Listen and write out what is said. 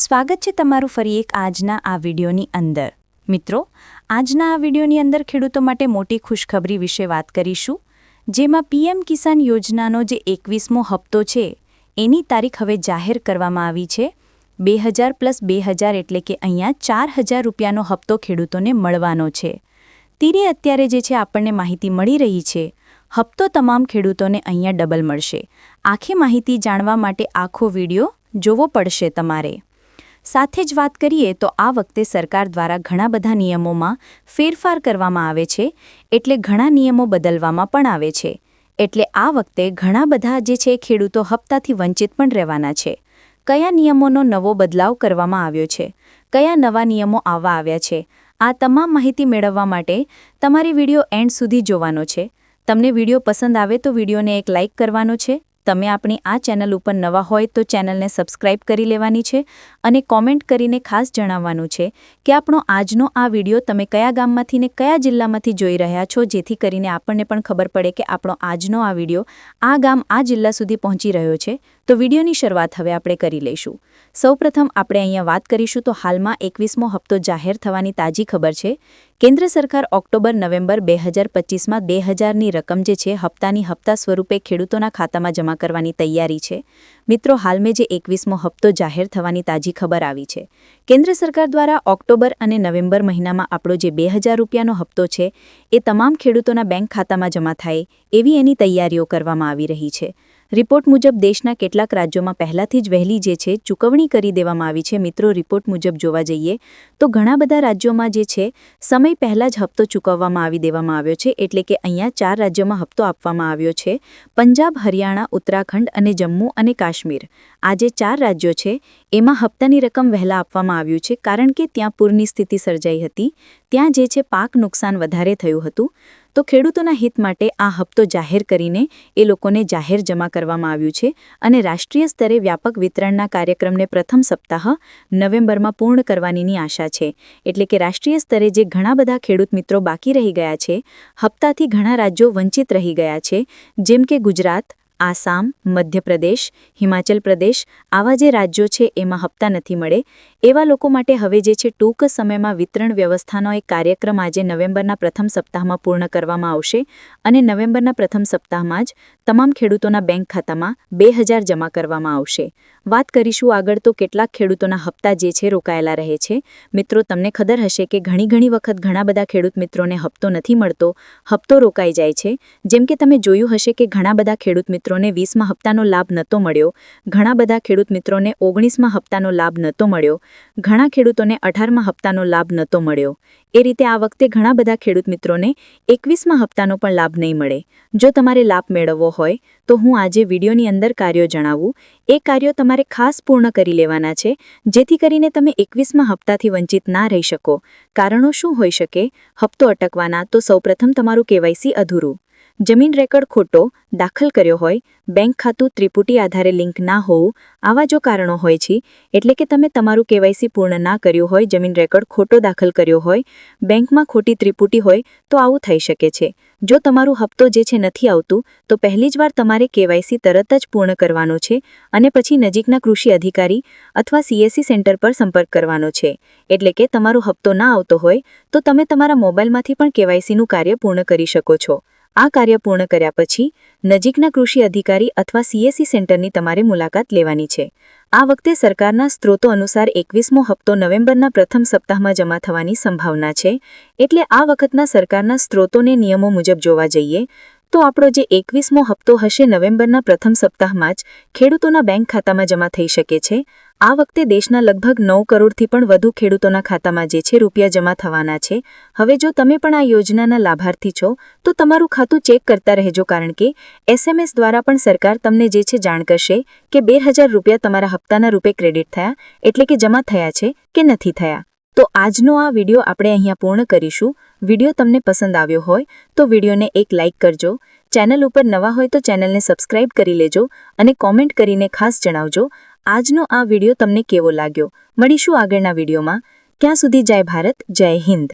સ્વાગત છે તમારું ફરી એક આજના આ વિડિયોની અંદર। મિત્રો, આજના આ વિડિયોની અંદર ખેડૂતો માટે મોટી ખુશખબરી વિશે વાત કરીશું, જેમાં પીએમ કિસાન યોજનાનો જે 21મો હપ્તો છે એની તારીખ હવે જાહેર કરવામાં આવી છે। 2000 + 2000 એટલે કે અહીંયા 4000 રૂપિયાનો હપ્તો ખેડૂતોને મળવાનો છે। તીરે અત્યારે જે છે આપણને માહિતી મળી રહી છે, હપ્તો તમામ ખેડૂતોને અહીંયા ડબલ મળશે। આખી માહિતી જાણવા માટે આખો વિડિયો જોવો પડશે તમારે। સાથે જ વાત કરીએ તો આ વખતે સરકાર દ્વારા ઘણા બધા નિયમોમાં ફેરફાર કરવામાં આવે છે, એટલે ઘણા નિયમો બદલવામાં પણ આવે છે। એટલે આ વખતે ઘણા બધા જે છે ખેડૂતો હપ્તાથી વંચિત પણ રહેવાના છે। કયા નિયમોનો નવો બદલાવ કરવામાં આવ્યો છે, કયા નવા નિયમો આવવા આવ્યા છે, આ તમામ માહિતી મેળવવા માટે તમારે વિડિયો એન્ડ સુધી જોવાનો છે। તમને વિડિયો પસંદ આવે તો વિડિયોને એક લાઇક કરવાનો છે। તમે આપણી આ ચેનલ ઉપર નવા હોય તો ચેનલને સબસ્ક્રાઇબ કરી લેવાની છે અને કોમેન્ટ કરીને ખાસ જણાવવાનું છે કે આપણો આજનો આ વિડિયો તમે કયા ગામમાંથી ને કયા જિલ્લામાંથી જોઈ રહ્યા છો, જેથી કરીને આપણને પણ ખબર પડે કે આપણો આજનો આ વિડિયો આ ગામ આ જિલ્લા સુધી પહોંચી રહ્યો છે। તો વિડિયોની શરૂઆત હવે આપણે કરી લઈશું। સૌપ્રથમ આપણે અહીંયા વાત કરીશું તો હાલમાં 21મો હપ્તો જાહેર થવાની તાજી ખબર છે। કેન્દ્ર સરકાર ઓક્ટોબર-નવેમ્બર 2025માં 2000ની રકમ જે છે હપ્તાની હપ્તા સ્વરૂપે ખેડૂતોના ખાતામાં જમા કરવાની તૈયારી છે। મિત્રો, હાલ મેં જે 21મો હપ્તો જાહેર થવાની તાજી ખબર આવી છે। કેન્દ્ર સરકાર દ્વારા ઓક્ટોબર અને નવેમ્બર મહિનામાં આપણો જે 2000 રૂપિયાનો હપ્તો છે એ તમામ ખેડૂતોના બેંક ખાતામાં જમા થાય એવી એની તૈયારીઓ કરવામાં આવી રહી છે। રિપોર્ટ મુજબ દેશના કેટલાક રાજ્યોમાં પહેલાથી જ વહેલી જે છે ચૂકવણી કરી દેવામાં આવી છે। મિત્રો, રિપોર્ટ મુજબ જોવા જઈએ તો ઘણા બધા રાજ્યોમાં જે છે સમય પહેલાં જ હપ્તો ચૂકવવામાં આવી દેવામાં આવ્યો છે, એટલે કે અહીંયા 4 રાજ્યોમાં હપ્તો આપવામાં આવ્યો છે: પંજાબ, હરિયાણા, ઉત્તરાખંડ અને જમ્મુ અને કાશ્મીર। આ જે 4 રાજ્યો છે એમાં હપ્તાની રકમ વહેલા આપવામાં આવ્યું છે, કારણ કે ત્યાં પૂરની સ્થિતિ સર્જાઈ હતી, ત્યાં જે છે પાક નુકસાન વધારે થયું હતું। તો ખેડૂતોના હિત માટે આ હપ્તો જાહેર કરીને એ લોકોને જાહેર જમા કરવામાં આવ્યું છે અને રાષ્ટ્રીય સ્તરે વ્યાપક વિતરણના કાર્યક્રમને પ્રથમ સપ્તાહ નવેમ્બરમાં પૂર્ણ કરવાની આશા છે। એટલે કે રાષ્ટ્રીય સ્તરે જે ઘણા બધા ખેડૂત મિત્રો બાકી રહી ગયા છે, હપ્તાથી ઘણા રાજ્યો વંચિત રહી ગયા છે, જેમ કે ગુજરાત, આસામ, મધ્યપ્રદેશ, હિમાચલ પ્રદેશ, આવા જે રાજ્યો છે એમાં હપ્તા નથી મળે, એવા લોકો માટે હવે જે છે ટૂંક સમયમાં વિતરણ વ્યવસ્થાનો એક કાર્યક્રમ આજે નવેમ્બરના પ્રથમ સપ્તાહમાં પૂર્ણ કરવામાં આવશે અને નવેમ્બરના પ્રથમ સપ્તાહમાં જ તમામ ખેડૂતોના બેંક ખાતામાં 2000 જમા કરવામાં આવશે। વાત કરીશું આગળ તો કેટલાક ખેડૂતોના હપ્તા જે છે રોકાયેલા રહે છે। મિત્રો, તમને ખબર હશે કે ઘણી વખત ઘણા બધા ખેડૂત મિત્રોને હપ્તો નથી મળતો, હપ્તો રોકાઈ જાય છે। જેમ કે તમે જોયું હશે કે ઘણા બધા ખેડૂત મિત્રોને 20મા હપ્તાનો લાભ નહોતો મળ્યો, ઘણા બધા ખેડૂત મિત્રોને 19મા હપ્તાનો લાભ નહોતો મળ્યો, ઘણા ખેડૂતોને 18મા હપ્તાનો લાભ નહોતો મળ્યો। એ રીતે આ વખતે ઘણા બધા ખેડૂત મિત્રોને 21મા હપ્તાનો પણ લાભ નહીં મળે। જો તમારે લાભ મેળવવો હોય તો હું આજે વિડિયોની અંદર કાર્યો જણાવું, એ કાર્યો તમારે ખાસ પૂર્ણ કરી લેવાના છે, જેથી કરીને તમે 21મા હપ્તાથી વંચિત ના રહી શકો। કારણો શું હોઈ શકે હપ્તો અટકવાના? તો સૌપ્રથમ તમારું કેવાયસી અધૂરું, જમીન રેકર્ડ ખોટો દાખલ કર્યો હોય, બેંક ખાતું ત્રિપુટી આધારે લિંક ના હોવું, આવા જો કારણો હોય છે, એટલે કે તમે તમારું કેવાયસી પૂર્ણ ના કર્યું હોય, જમીન રેકર્ડ ખોટો દાખલ કર્યો હોય, બેંકમાં ખોટી ત્રિપુટી હોય, તો આવું થઈ શકે છે। જો તમારું હપ્તો જે છે નથી આવતું તો પહેલી જ વાર તમારે કેવાયસી તરત જ પૂર્ણ કરવાનો છે અને પછી નજીકના કૃષિ અધિકારી અથવા CSC સેન્ટર પર સંપર્ક કરવાનો છે। એટલે કે તમારો હપ્તો ના આવતો હોય તો તમે તમારા મોબાઈલમાંથી પણ કેવાયસીનું કાર્ય પૂર્ણ કરી શકો છો। આ કાર્ય પૂર્ણ કર્યા પછી નજીકના કૃષિ અધિકારી અથવા CSC સેન્ટરની તમારે મુલાકાત લેવાની છે। આ વખતે સરકારના સ્ત્રોતો અનુસાર 21મો હપ્તો નવેમ્બરના પ્રથમ સપ્તાહમાં જમા થવાની સંભાવના છે। એટલે આ વખતના સરકારના સ્ત્રોતોને નિયમો મુજબ જોવા જઈએ તો આપણો જે 21મો હપ્તો હશે નવેમ્બરના પ્રથમ સપ્તાહમાં જ ખેડૂતોના બેંક ખાતામાં જમા થઈ શકે છે। આ વખતે દેશના લગભગ 9 કરોડથી પણ વધુ ખેડૂતોના ખાતામાં જે છે રૂપિયા જમા થવાના છે। હવે જો તમે પણ આ યોજનાના લાભાર્થી છો તો તમારું ખાતું ચેક કરતા રહેજો, કારણ કે SMS દ્વારા પણ સરકાર તમને જે છે જાણ કરશે કે 2000 રૂપિયા તમારા હપ્તાના રૂપે ક્રેડિટ થયા, એટલે કે જમા થયા છે કે નથી થયા। તો આજનો આ વિડિયો આપણે અહીંયા પૂર્ણ કરીશું। વિડિયો તમને પસંદ આવ્યો હોય તો વિડિયોને એક લાઇક કરજો, ચેનલ ઉપર નવા હોય તો ચેનલને સબસ્ક્રાઇબ કરી લેજો અને કોમેન્ટ કરીને ખાસ જણાવજો આજનો આ વિડિયો તમને કેવો લાગ્યો। મળીશું આગળના વિડિયોમાં, ત્યાં સુધી જય ભારત, જય હિન્દ।